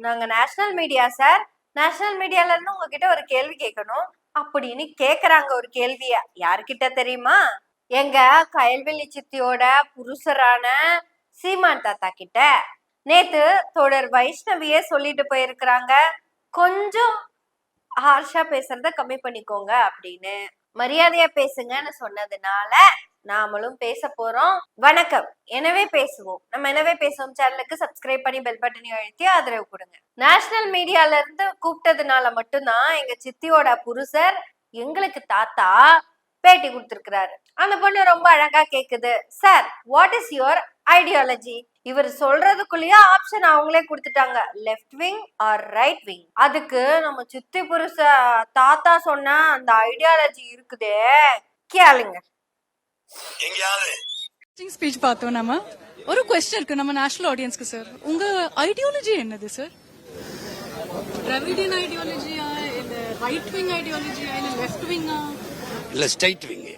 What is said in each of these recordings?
நாங்க national media sir, national மீடியால இருந்து உங்ககிட்ட ஒரு கேள்வி கேட்கணும் அப்படின்னு கேக்குறாங்க. ஒரு கேள்விய யாருக்கிட்ட தெரியுமா? எங்க கயல்வெளி சித்தியோட புருஷரான சீமான் தாத்தா கிட்ட. நேத்து தொடர் வைஷ்ணவியே சொல்லிட்டு போயிருக்கிறாங்க, கொஞ்சம் ஹார்ஷா பேசுறத கம்மி பண்ணிக்கோங்க அப்படின்னு. மரியாதையா பேசுங்கன்னு சொன்னதுனால நாமளும் பேச போறோம். வணக்கம், எனவே பேசுவோம். நம்ம எனவே பேசுவோம் சேனலுக்கு சப்ஸ்கிரைப் பண்ணி பெல் பட்டனை அழுத்தி ஆதரவு கொடுங்க. நேஷனல் மீடியால இருந்து கூப்பிட்டதுனால மட்டும்தான் எங்க சித்தியோட புருஷர் எங்களுக்கு தாத்தா பேட்டி கொடுத்திருக்கிறாரு. அந்த பொண்ணு ரொம்ப அழகா கேக்குது, sir what is your ideology? இவர் சொல்றதுக்குள்ளேயே ஆப்ஷன் அவங்களே கொடுத்துட்டாங்க, left wing or right wing. அதுக்கு நம்ம சித்தி புருஷ தாத்தா சொன்ன அந்த ஐடியாலஜி இருக்குதே, கேளுங்க. ஸ்பீச் பார்த்தோம். நம்ம ஒரு क्वेश्चन இருக்கு நம்ம நேஷனல் ஆடியன்ஸ்க்கு. சார், உங்க ஐடியாலஜி என்னது சார்? டிராவிடியன் ஐடியாலஜியா, இல்ல ரைட் விங் ஐடியாலஜியா, இல்ல லெஃப்ட் விங்கா, இல்ல ஸ்ட்ரைட் விங்?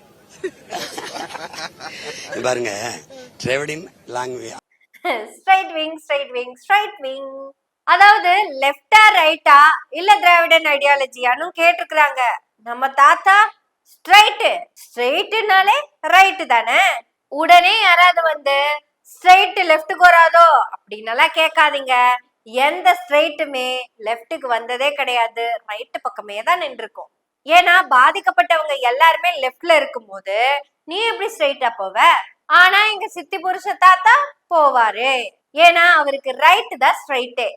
பாருங்க, Dravidian language straight wing, straight wing, straight wing. அதாவது லெஃப்டா ரைட்டா இல்ல திராவிடன் ஐடியாலஜியான்னு கேட்டிருக்கிறாங்க. நம்ம தாத்தா ஸ்ட்ரைட், ஸ்ட்ரைட்னாலே ரைட் தானே. உடனே யாராவது வந்து ஸ்ட்ரைட் லெஃப்ட்டுக்கு வராதோ அப்படின்னு கேட்காதீங்க. எந்த ஸ்ட்ரைட்டுமே லெஃப்ட்டுக்கு வந்ததே கிடையாது, ரைட்டு பக்கமே தான் நின்றுருக்கும். ஏன்னா பாதிக்கப்பட்டவங்க எல்லாருமே லெஃப்ட்ல இருக்கும் போது நீ எப்படி ஸ்ட்ரைட்டா போவ? ஆனா எங்க சித்தி புருஷ தாத்தா போவாரு, ஏன்னா அவருக்கு ரைட் தான் ஸ்ட்ரைட்டே.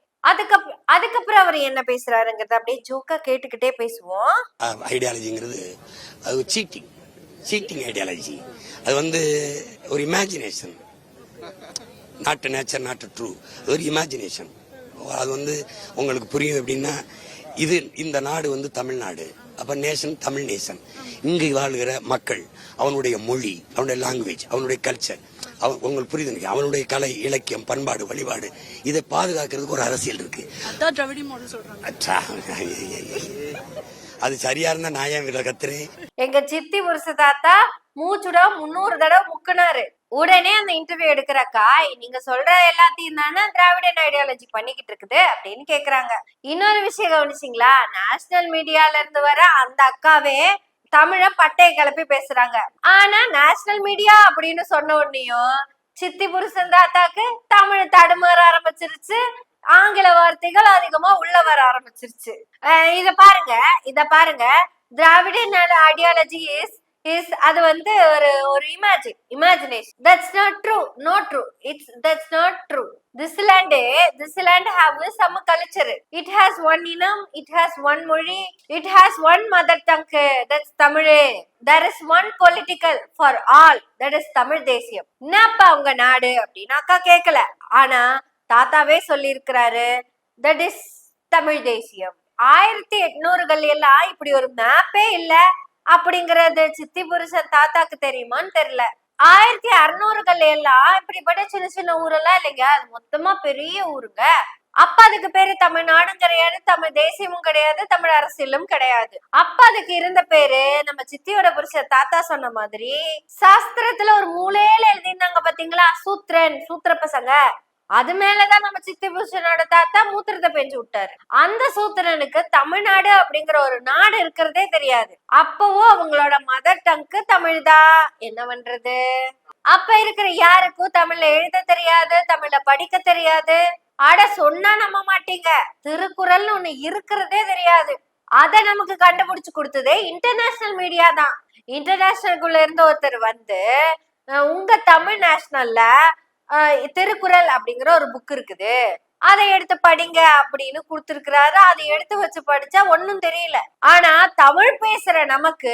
அதுக்கப்புறம் அவர் என்ன பேசுறாருங்கிறத அப்படியே ஜோக்கா கேட்டுக்கிட்டே பேசுவோம். ஐடியாலஜிங்கிறது அது சீட்டிங் ஐடியாலஜி. அது வந்து ஒரு imagination, not nature, not true. ஒரு இமேஜினேஷன். அது வந்து உங்களுக்கு புரியும் எப்படின்னா, இது இந்த நாடு வந்து தமிழ்நாடு, அப்ப நேஷன் தமிழ் நேஷன். இங்கு வாழ்கிற மக்கள், அவனுடைய மொழி, அவனுடைய லாங்குவேஜ், அவனுடைய கல்ச்சர், உங்களுக்கு புரியுது, அவனுடைய கலை, இலக்கியம், பண்பாடு, வழிபாடு, இதை பாதுகாக்கிறதுக்கு ஒரு அரசியல் இருக்கு. அது சரியா இருந்தா நான் ஏன் கத்துறேன்? எங்க சித்தி புருஷ தாத்தா மூச்சுட 300 தடவை முக்குனாரு. உடனே அந்த இன்டர்வியூ எடுக்கிறக்கா, நீங்க சொல்ற எல்லாத்தையும் தானே திராவிடன் ஐடியாலஜி பண்ணிக்கிட்டு இருக்குது அப்படின்னு கேக்குறாங்க. இன்னொரு விஷயம் கவனிச்சிங்களா? நேஷனல் மீடியால இருந்து வர அந்த அக்காவே தமிழ பட்டையை கிளப்பி பேசுறாங்க. ஆனா நேஷனல் மீடியா அப்படின்னு சொன்ன உடனேயும் சித்தி புருஷன் தாத்தாக்கு தமிழ் தடுமாற ஆரம்பிச்சிருச்சு, ஆங்கில வார்த்தைகள் அதிகமா உள்ள வர ஆரம்பிச்சிருச்சு. இத பாருங்க, திராவிடன் ஐடியாலஜி இஸ் அது வந்து ஒரு imagination. That's not true, not true. That's not true. This land have some culture. It has one inam, it has one மொழி, it has one mother tongue, that's Tamil. There is one political for all, that is Tamil தேசியம். என்னப்பா உங்க நாடு அப்படின்னு அக்கா கேட்கல. ஆனா தாத்தாவே சொல்லி இருக்கிறாரு, that is தமிழ் தேசியம். 1800கள் எல்லாம் இப்படி ஒரு மேப்பே இல்ல அப்படிங்கறது சித்தி புருஷன் தாத்தாக்கு தெரியுமான்னு தெரியல. 1600கள் எல்லாம் இப்படிப்பட்ட சின்ன சின்ன ஊரெல்லாம் இல்லைங்க, அது மொத்தமா பெரிய ஊருங்க. அப்ப அதுக்கு பேரு தமிழ்நாடும் கிடையாது, தமிழ் தேசியமும் கிடையாது, தமிழ் அரசியலும் கிடையாது. அப்ப அதுக்கு இருந்த பேரு நம்ம சித்தியோட புருஷ தாத்தா சொன்ன மாதிரி சாஸ்திரத்துல ஒரு மூலையில எழுதிருந்தாங்க பாத்தீங்களா, சூத்திர பசங்க. அது மேலதான் நம்ம சித்தி புருஷனோட தாத்தா மூத்திரத்தை பெஞ்சு விட்டாரு. அந்த சூத்திரனுக்கு தமிழ்நாடு அப்படிங்கிற ஒரு நாடு இருக்கிறதே தெரியாது. அப்பவும் அவங்களோட மதர் டங்கு தமிழ் தான். என்ன பண்றது? அப்ப இருக்கிற யாருக்கும் தமிழ்ல எழுத தெரியாது, தமிழ்ல படிக்க தெரியாது. அட சொன்னா நம்ப மாட்டீங்க, திருக்குறள்னு ஒண்ணு இருக்கிறதே தெரியாது. அத நமக்கு கண்டுபிடிச்சு கொடுத்ததே இன்டர்நேஷனல் மீடியா தான். இன்டர்நேஷனலுக்குள்ள இருந்து ஒருத்தர் வந்து உங்க தமிழ் நேஷனல்ல திருக்குறள் அப்படிங்கிற ஒரு புக் இருக்குது, அதை எடுத்து படிங்க அப்படின்னு கொடுத்திருக்கிறாரு. அதை எடுத்து வச்சு படிச்சா ஒன்னும் தெரியல. ஆனா தமிழ் பேசுற நமக்கு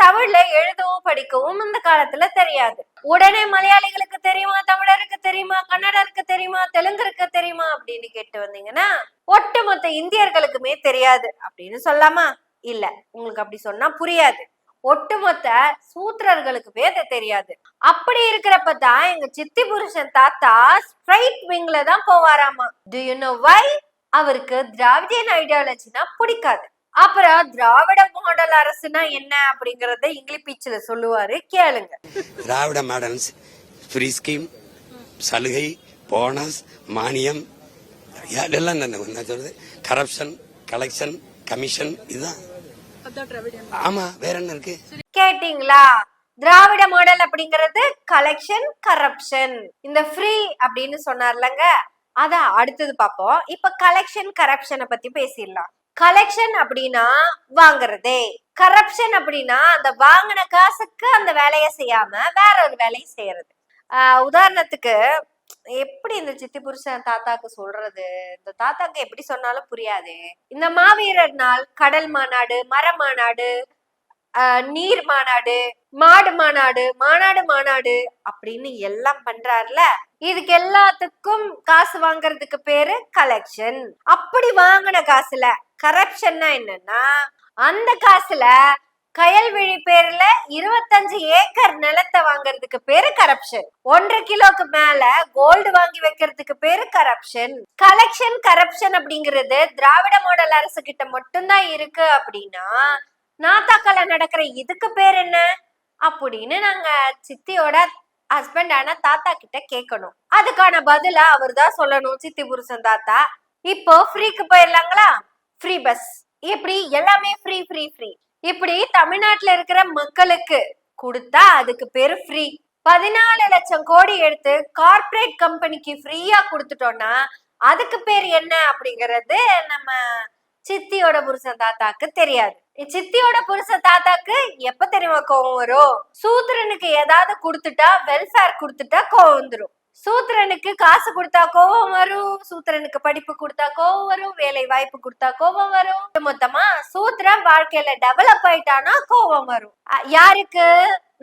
தமிழ்ல எழுதவும் படிக்கவும் இந்த காலத்துல தெரியாது. உடனே மலையாளிகளுக்கு தெரியுமா, தமிழருக்கு தெரியுமா, கன்னடருக்கு தெரியுமா, தெலுங்கருக்கு தெரியுமா அப்படின்னு கேட்டு வந்தீங்கன்னா ஒட்டுமொத்த இந்தியர்களுக்குமே தெரியாது அப்படின்னு சொல்லாமா? இல்ல, உங்களுக்கு அப்படி சொன்னா புரியாது. ஒட்டுமொத்த சூத்திரர்களுக்குமே அது தெரியாது. அப்படி இருக்கிறப்பதான் எங்க சித்தி புருஷன் தாத்தா ஸ்ட்ரைட் விங்ல தான் போவாராமா. Do you know why? அவருக்கு திராவிடியன் ஐடியாலஜினா பிடிக்காது. அப்புறம் திராவிட மாடல் அரசுனா என்ன அப்படிங்கறத இங்கிலீஷ் பீச்ல சொல்லுவாரு, கேளுங்க. திராவிட மாடல்ஸ், ஃப்ரீ ஸ்கீம், சலுகை, போனஸ், மானியம், எல்லாம் என்ன சொல்றது, கரப்ஷன், கலெக்ஷன், கமிஷன், இதுதான். அதான் திராவிடியன். ஆமா, வேற என்ன இருக்கு? கேட்டீங்களா? திராவிட மாடல் அப்படிங்கிறது கலெக்ஷன், கரப்ஷன். இந்த ஃப்ரீ அப்படின்னு சொன்னார்லங்க, அத அடுத்தது பார்ப்போம். இப்ப கலெக்ஷன் கரப்ஷனை பத்தி பேசிடலாம். கலெக்ஷன் அப்படின்னா வாங்குறதே, கரப்ஷன் அப்படின்னா அந்த வாங்கின காசுக்கு அந்த வேலையை செய்யாம வேற ஒரு வேலையை செய்யறது. உதாரணத்துக்கு எப்படி இந்த சித்தி புருஷன் தாத்தாக்கு சொல்றது, இந்த தாத்தாக்கு எப்படி சொன்னாலும் புரியாது. இந்த மாவீரர் நாள், கடல் மாநாடு, மர மாநாடு, நீர் மாநாடு, மாடு மாநாடு, மாநாடு அப்படின்னு எல்லாம் பண்றாருல, இதுக்கு எல்லாத்துக்கும் காசு வாங்குறதுக்கு பேரு கலெக்ஷன். அப்படி வாங்கின காசுல கரப்ஷன்னா என்னன்னா, அந்த காசுல கயல்விழி பேர்ல 25 ஏக்கர் நிலத்தை வாங்குறதுக்கு பேரு கரப்ஷன். 1.5 கிலோக்கு மேல கோல்டு வாங்கி வைக்கிறதுக்கு பேரு கரப்ஷன். கலெக்ஷன் கரப்ஷன் அப்படிங்கிறது திராவிட மாடல் அரசு கிட்ட மட்டும்தான் இருக்கு அப்படின்னா, நாத்தாக்கல நடக்கிற இதுக்கு பேர் என்ன அப்படின்னு நாங்க சித்தியோட ஹஸ்பண்ட் ஆனா தாத்தா கிட்ட கேட்கணும். அதுக்கான பதிலா அவர் தான் சொல்லணும், சித்தி புருஷன் தாத்தா. இப்போ ஃப்ரீக்கு போயிடலாங்களா? ஃப்ரீ பஸ், இப்படி எல்லாமே ஃப்ரீ ஃப்ரீ ஃப்ரீ. இப்படி தமிழ்நாட்டுல இருக்கிற மக்களுக்கு கொடுத்தா அதுக்கு பேரு ஃப்ரீ. 14 லட்சம் கோடி எடுத்து கார்ப்பரேட் கம்பெனிக்கு ஃப்ரீயா கொடுத்துட்டோம்னா அதுக்கு பேர் என்ன அப்படிங்கறது நம்ம சித்தியோட புருஷன் தாத்தாக்கு தெரியாது. சித்தியோட புருஷன் தாத்தாக்கு எப்ப தெரியுமா கோவம் வரும்? சூத்திரனுக்கு ஏதாவது கொடுத்துட்டா, வெல்ஃபேர் கொடுத்துட்டா கோவம் வந்துடும். சூத்திரனுக்கு காசு கொடுத்தா கோவம் வரும், சூத்திரனுக்கு படிப்பு கொடுத்தா கோவம் வரும், வேலை வாய்ப்பு கொடுத்தா கோவம் வரும். மொத்தமா சூத்திரன் வாழ்க்கையில டெவலப் ஆயிட்டானா கோவம் வரும். யாருக்கு?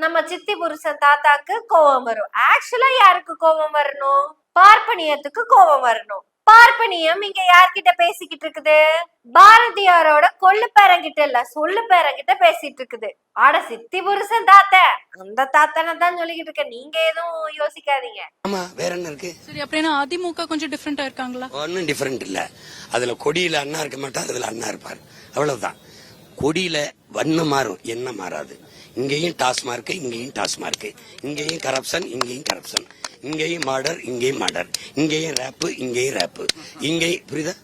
நம்ம சித்தி புருஷன் தாத்தாக்கு கோவம் வரும். ஆக்சுவலா யாருக்கு கோவம் வரணும்? பார்ப்பனியத்துக்கு கோவம் வரணும். பார்ப்பனியம் இங்க யார்கிட்ட பேசிக்கிட்டு இருக்குது? பாரதியாரோட கொள்ளு பேரங்கிட்ட இல்ல, சொல்லு பேரங்கிட்ட பேசிட்டு இருக்குது. ஆட சித்தி புருஷன் தாத்தா, அந்த தாத்தான தான் சொல்லிக்கிட்டு இருக்க, நீங்க எதுவும் யோசிக்காதீங்க. ஆமா, வேற என்ன இருக்கு? சரி, அப்படின்னா அதிமுக கொஞ்சம் டிஃபரெண்டா இருக்காங்களா? ஒன்னும் டிஃபரெண்ட் இல்ல. அதுல கொடியில அண்ணா இருக்க மாட்டார், அதுல அண்ணா இருப்பார், அவ்வளவுதான். கொடியில வண்ணம் மாறும், என்ன மாறாது. இங்கேயும் டாஸ்மார்க், இங்கேயும் டாஸ்மார்க், இங்கேயும் கரப்ஷன், இங்கேயும் கரப்ஷன், இங்கேயும் மர்டர், இங்கேயும் மர்டர், இங்கேயும் ரேப்பு, இங்கேயும் ரேப்பு, இங்கேயும், புரியுதா?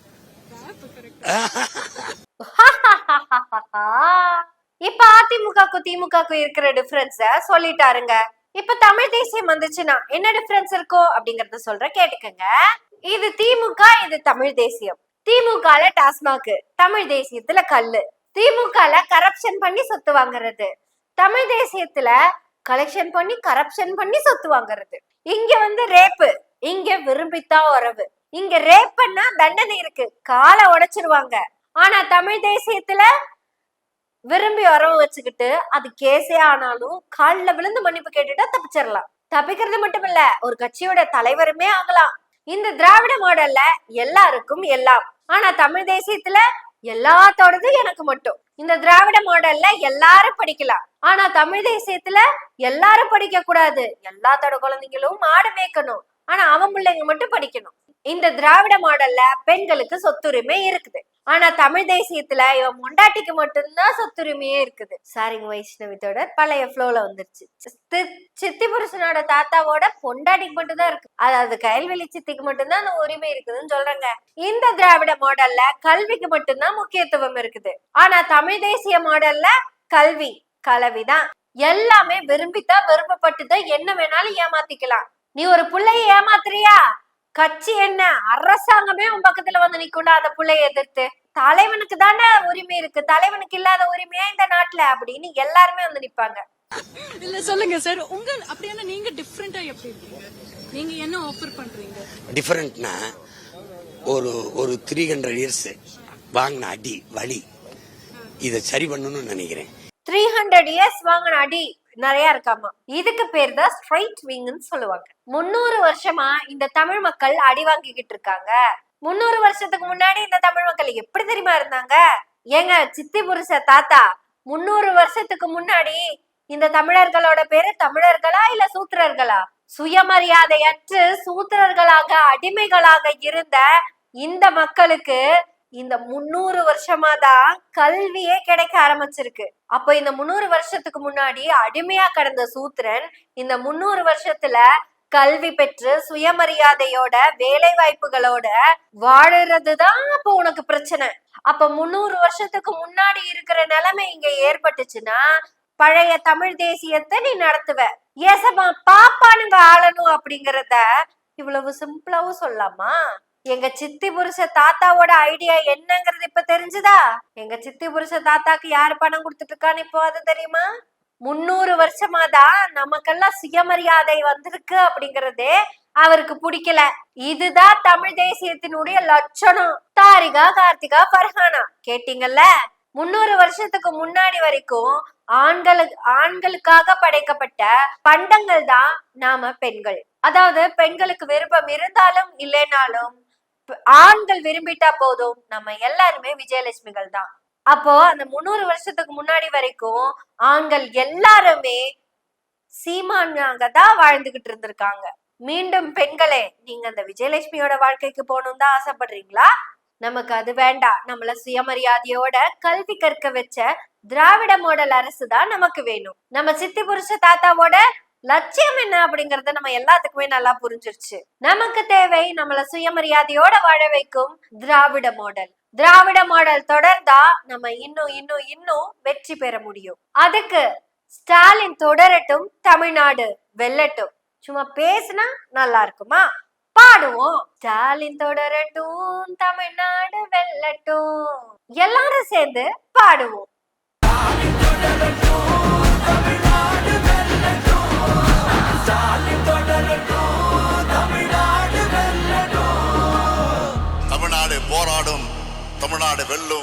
இப்ப அதிமுகக்கு திமுகக்கு இருக்கிற டிஃபரன்ஸ சொல்லிட்டாருங்க. இப்ப தமிழ் தேசியம் வந்துச்சுன்னா என்ன டிஃபரன்ஸ் இருக்கும் அப்படிங்கறத சொல்ற, கேட்டுக்கங்க. இது திமுக, இது தமிழ் தேசியம். திமுகல டாஸ்மாக், தமிழ் தேசியத்துல கல்லு. திமுகல கரப்ஷன் பண்ணி சொத்து வாங்குறது, தமிழ் தேசியத்துல கலெக்ஷன் பண்ணி கரப்ஷன் பண்ணி சொத்து வாங்குறது. இங்க வந்து ரேப்பு, இங்க விரும்பித்தான் உறவு. இங்க ரேப் பண்ணா தண்டனை இருக்கு, காலை உடைச்சிருவாங்க. ஆனா தமிழ் தேசியத்துல விரும்பி உறவு வச்சுக்கிட்டு அது கேஸே ஆனாலும் காலில் விழுந்து மன்னிப்பு கேட்டுட்டா தப்பிச்சிடலாம். தப்பிக்கிறது மட்டும் இல்ல, ஒரு கட்சியோட தலைவருமே ஆகலாம். இந்த திராவிட மாடல்ல எல்லாருக்கும் எல்லாம். ஆனா தமிழ் தேசியத்துல எல்லாத்தோடது எனக்கு மட்டும். இந்த திராவிட மாடல்ல எல்லாரும் படிக்கலாம், ஆனா தமிழ் தேசியத்துல எல்லாரும் படிக்க கூடாது. எல்லாத்தோட குழந்தைங்களும் மாடு மேய்க்கணும், ஆனா அவன் பிள்ளைங்க மட்டும் படிக்கணும். இந்த திராவிட மாடல்ல பெண்களுக்கு சொத்துரிமை இருக்குது, ஆனா தமிழ் தேசியத்துல இவன் முண்டாட்டிக்கு மட்டும்தான் சொத்துரிமையே இருக்குது. சாரிங்க, வைஷ்ணவித்தோட பழைய ஃப்ளோல வந்துருச்சு. சித்தி புருஷனோட தாத்தாவோட பொண்டாட்டிக்கு மட்டும்தான் இருக்கு, அதாவது கயல்வெளி சித்திக்கு மட்டும்தான் அந்த உரிமை இருக்குதுன்னு சொல்றாங்க. இந்த திராவிட மாடல்ல கல்விக்கு மட்டும்தான் முக்கியத்துவம் இருக்குது, ஆனா தமிழ் தேசிய மாடல்ல கல்வி கலவிதான். எல்லாமே விரும்பித்தான் விருப்பப்பட்டுதான் என்ன வேணாலும் ஏமாத்திக்கலாம். நீ ஒரு பிள்ளைய ஏமாத்துறியா, கட்சி என்ன அரசாங்கமே உன் பக்கத்துல வந்து நிக்குண்டா அந்த பிள்ளைய எதிர்த்து. தலைவனுக்கு தானே உரிமை இருக்கு, தலைவனுக்கு இல்லாத உரிமையா இந்த நாட்டுல அப்படின்னு எல்லாருமே வந்து நிப்பாங்க. இல்ல சொல்லுங்க சார், உங்க அப்படின்னா நீங்க டிஃபரெண்டா எப்படி இருக்கீங்க? நீங்க என்ன ஆஃபர் பண்றீங்க? டிஃபரெண்ட்னா ஒரு 300 இயர்ஸ் வாங்கின அடி வலி, இதை சரி பண்ணணும்னு நினைக்கிறேன். 300 இயர்ஸ் வாங்கின அடி நிறைய இருக்காமா, இதுக்கு பேர் தான் ஸ்ட்ரைட் விங்னு சொல்லுவாங்க. 300 வருஷமா இந்த தமிழ் மக்கள் அடி வாங்கிக்கிட்டு இருக்காங்க. 300 வருஷத்துக்கு முன்னாடி இந்த தமிழ் மக்கள் எப்படி தெரியுமா இருந்தாங்க? ஏங்க சித்தி புருஷ தாத்தா, 300 வருஷத்துக்கு முன்னாடி இந்த தமிழர்களோட பேரு தமிழர்களா இல்ல சூத்திரர்களா? சுயமரியாதையற்று சூத்திரர்களாக அடிமைகளாக இருந்த இந்த மக்களுக்கு இந்த 300 வருஷமா தான் கல்வியே கிடைக்க ஆரம்பிச்சிருக்கு. அப்ப இந்த 300 வருஷத்துக்கு முன்னாடி அடிமையா கடந்த சூத்திரன் இந்த 300 வருஷத்துல கல்வி பெற்று சுயமரியாதையோட வேலை வாய்ப்புகளோட வாழறதுதான் அப்ப உனக்கு பிரச்சனை. அப்ப 300 வருஷத்துக்கு முன்னாடி இருக்கிற நிலைமை இங்க ஏற்பட்டுச்சுன்னா பழைய தமிழ் தேசியத்தை நீ நடத்துவ. ஏசமா பாப்பானுங்க ஆளணும் அப்படிங்கறத இவ்வளவு சிம்பிளாவும் சொல்லலாமா? எங்க சித்தி புருஷ தாத்தாவோட ஐடியா என்னங்கிறது இப்ப தெரிஞ்சுதா? எங்க சித்தி புருஷ தாத்தாக்கு யாரு பணம் கொடுத்துட்டு இருக்கான்னு இப்போ அது தெரியுமா? 300 வருஷமாதான் நமக்கெல்லாம் சுயமரியாதை வந்திருக்கு அப்படிங்கறதே அவருக்கு பிடிக்கல. இதுதான் தமிழ் தேசியத்தினுடைய லட்சணம். தாரிகா, கார்த்திகா, ஃபர்ஹானா கேட்டீங்கல்ல? 300 வருஷத்துக்கு முன்னாடி வரைக்கும் ஆண்களுக்காக படைக்கப்பட்ட பண்டங்கள் தான் நாம பெண்கள். அதாவது பெண்களுக்கு விருப்பம் இருந்தாலும் இல்லைனாலும் ஆண்கள் விரும்பிட்டா போதும், நம்ம எல்லாருமே விஜயலட்சுமிகள் தான். அப்போ அந்த 300 வருஷத்துக்கு முன்னாடி வரைக்கும் ஆண்கள் எல்லாருமே சீமானாக தான் வாழ்ந்துகிட்டு இருந்திருக்காங்க. மீண்டும் பெண்களே, நீங்க அந்த விஜயலட்சுமியோட வாழ்க்கைக்கு போகணும் தான் ஆசைப்படுறீங்களா? நமக்கு அது வேண்டாம். நம்மள சுயமரியாதையோட கல்வி கற்க வச்ச திராவிட மாடல் அரசு தான் நமக்கு வேணும். நம்ம சித்தி புருஷ தாத்தாவோட லட்சியம் என்ன அப்படிங்கறத நம்ம எல்லாத்துக்குமே நல்லா புரிஞ்சிருச்சு. நமக்கு தேவை நம்மள சுயமரியாதையோட வாழ வைக்கும் திராவிட மாடல். திராவிட மாடல் தொடர்ந்தா நம்ம இன்னும் வெற்றி பெற முடியும். அதுக்கு ஸ்டாலின் தொடரட்டும், தமிழ்நாடு வெல்லட்டும். சும்மா பேசுனா நல்லா இருக்குமா? பாடுவோம். ஸ்டாலின் தொடரட்டும், தமிழ்நாடு வெல்லட்டும். எல்லாரும் சேர்ந்து பாடுவோம். தமிழ்நாடு போராடும், தமிழ்நாடு வெல்லும்.